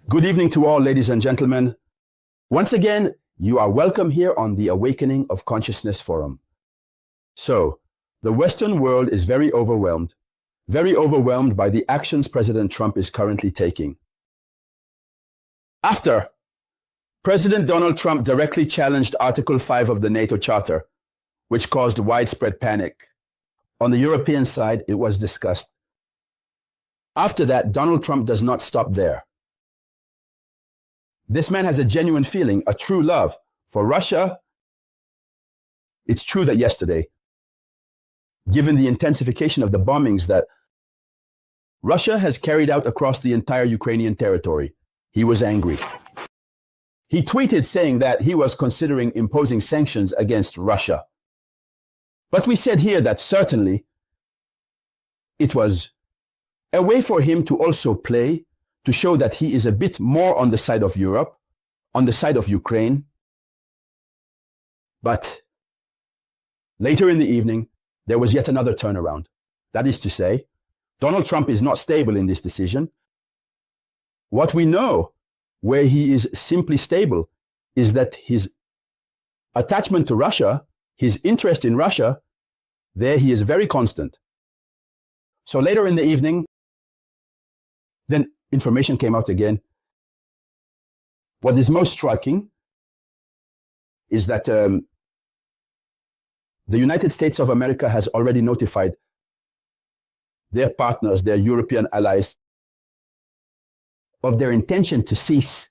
Good evening to all, ladies and gentlemen. Once again, you are welcome here on the Awakening of Consciousness Forum. So, the Western world is very overwhelmed by the actions President Trump is currently taking. After President Donald Trump directly challenged Article 5 of the NATO Charter, which caused widespread panic. On the European side, it was discussed. After that, Donald Trump does not stop there. This man has a genuine feeling, a true love for Russia. It's true that yesterday, given the intensification of the bombings that Russia has carried out across the entire Ukrainian territory, he was angry. He tweeted saying that he was considering imposing sanctions against Russia. But we said here that certainly it was a way for him to also play, to show that he is a bit more on the side of Europe, on the side of Ukraine. But later in the evening, there was yet another turnaround. That is to say, Donald Trump is not stable in this decision. What we know, where he is simply stable, is that his attachment to Russia, his interest in Russia, there he is very constant. So later in the evening, then information came out again. What is most striking is that the United States of America has already notified their partners, their European allies, of their intention to cease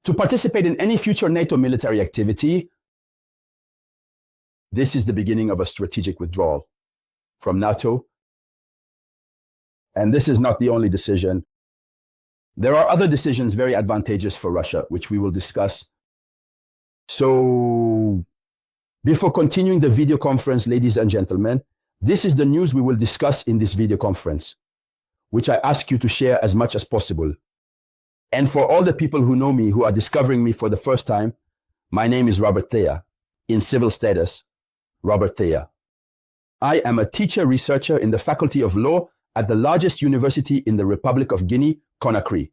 to participate in any future NATO military activity. This is the beginning of a strategic withdrawal from NATO. And this is not the only decision. There are other decisions very advantageous for Russia, which we will discuss. So, before continuing the video conference, ladies and gentlemen, this is the news we will discuss in this video conference, which I ask you to share as much as possible. And for all the people who know me, who are discovering me for the first time, my name is Robert Théa, in civil status, Robert Théa. I am a teacher researcher in the Faculty of Law at the largest university in the Republic of Guinea, Conakry,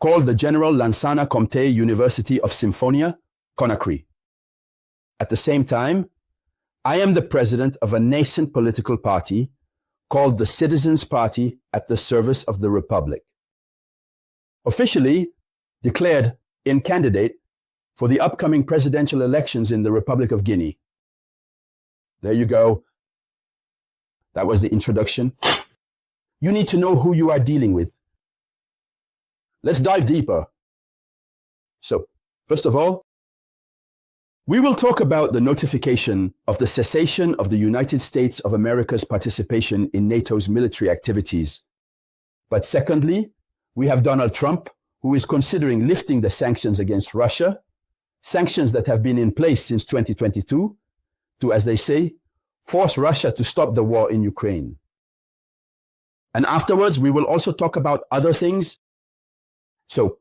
called the General Lansana Conté University of Symphonia, Conakry. At the same time, I am the president of a nascent political party called the Citizens Party at the Service of the Republic, officially declared in candidate for the upcoming presidential elections in the Republic of Guinea. There you go. That was the introduction. You need to know who you are dealing with. Let's dive deeper. So, first of all, we will talk about the notification of the cessation of the United States of America's participation in NATO's military activities. But secondly, we have Donald Trump, who is considering lifting the sanctions against Russia, sanctions that have been in place since 2022, to, as they say, force Russia to stop the war in Ukraine. And afterwards, we will also talk about other things. So,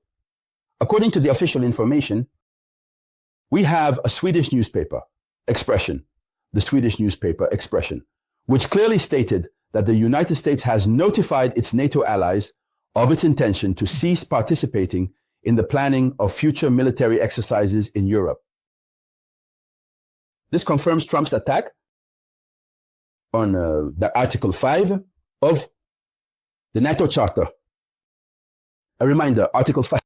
according to the official information, we have a Swedish newspaper, Expression, the Swedish newspaper Expression, which clearly stated that the United States has notified its NATO allies of its intention to cease participating in the planning of future military exercises in Europe. This confirms Trump's attack on the Article 5 of the NATO Charter. A reminder, Article 5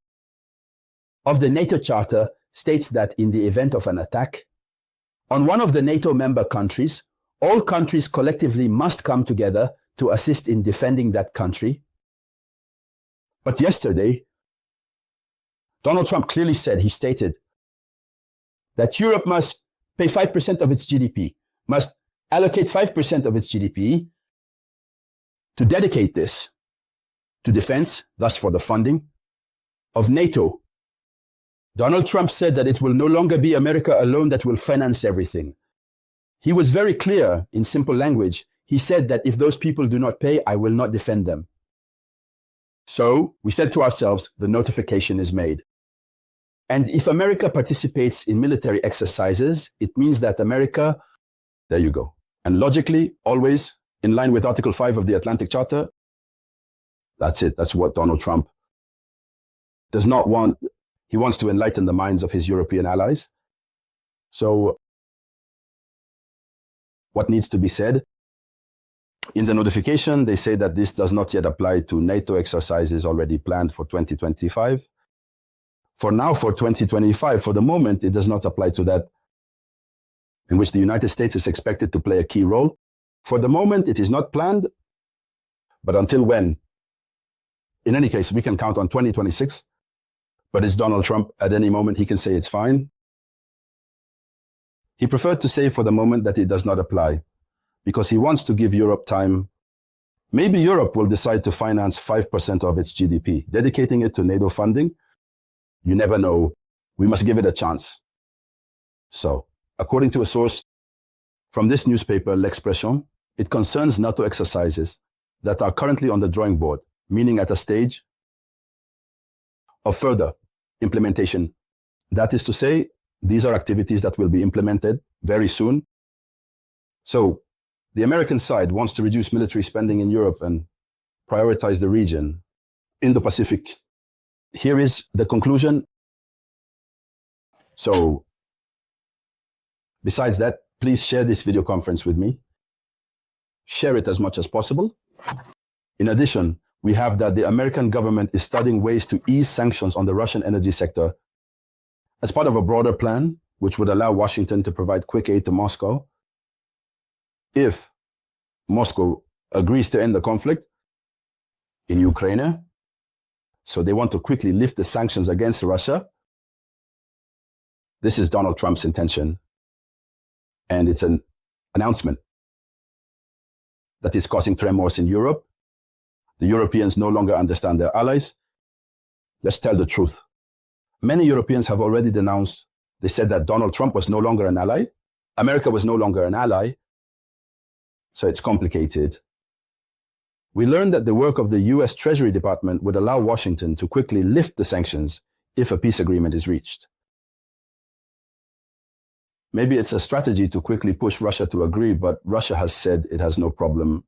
of the NATO Charter states that in the event of an attack on one of the NATO member countries, all countries collectively must come together to assist in defending that country. But yesterday, Donald Trump clearly said, he stated, that Europe must pay 5% of its GDP, must allocate 5% of its GDP to dedicate this to defense, thus for the funding of NATO. Donald Trump said that it will no longer be America alone that will finance everything. He was very clear in simple language. He said that if those people do not pay, I will not defend them. So we said to ourselves, the notification is made. And if America participates in military exercises, it means that America, there you go. And logically, always in line with Article 5 of the Atlantic Charter, that's it. That's what Donald Trump does not want, he wants to enlighten the minds of his European allies. So what needs to be said? In the notification, they say that this does not yet apply to NATO exercises already planned for 2025. For now, for 2025, for the moment, it does not apply to that, in which the United States is expected to play a key role. For the moment, it is not planned, but until when? In any case, we can count on 2026, but it's Donald Trump. At any moment, he can say it's fine. He preferred to say for the moment that it does not apply, because he wants to give Europe time. Maybe Europe will decide to finance 5% of its GDP, dedicating it to NATO funding. You never know. We must give it a chance. So, according to a source from this newspaper, L'Expression, it concerns NATO exercises that are currently on the drawing board, meaning at a stage of further implementation. That is to say, these are activities that will be implemented very soon. So, the American side wants to reduce military spending in Europe and prioritize the region, Indo-Pacific. Here is the conclusion. So, besides that, please share this video conference with me. Share it as much as possible. In addition, we have that the American government is studying ways to ease sanctions on the Russian energy sector as part of a broader plan, which would allow Washington to provide quick aid to Moscow if Moscow agrees to end the conflict in Ukraine. So they want to quickly lift the sanctions against Russia. This is Donald Trump's intention. And it's an announcement that is causing tremors in Europe. The Europeans no longer understand their allies. Let's tell the truth. Many Europeans have already denounced. They said that Donald Trump was no longer an ally. America was no longer an ally. So it's complicated. We learned that the work of the US Treasury Department would allow Washington to quickly lift the sanctions if a peace agreement is reached. Maybe it's a strategy to quickly push Russia to agree, but Russia has said it has no problem.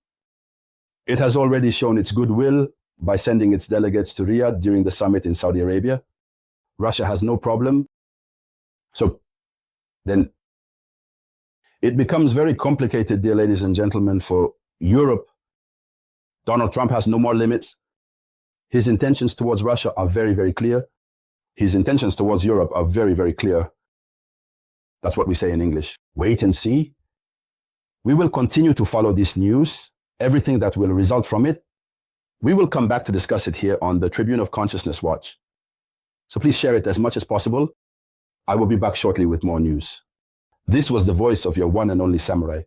It has already shown its goodwill by sending its delegates to Riyadh during the summit in Saudi Arabia. Russia has no problem. So then it becomes very complicated, dear ladies and gentlemen, for Europe. Donald Trump has no more limits. His intentions towards Russia are very, very clear. His intentions towards Europe are very, very clear. That's what we say in English. Wait and see. We will continue to follow this news, everything that will result from it. We will come back to discuss it here on the Tribune of Consciousness Watch. So please share it as much as possible. I will be back shortly with more news. This was the voice of your one and only samurai.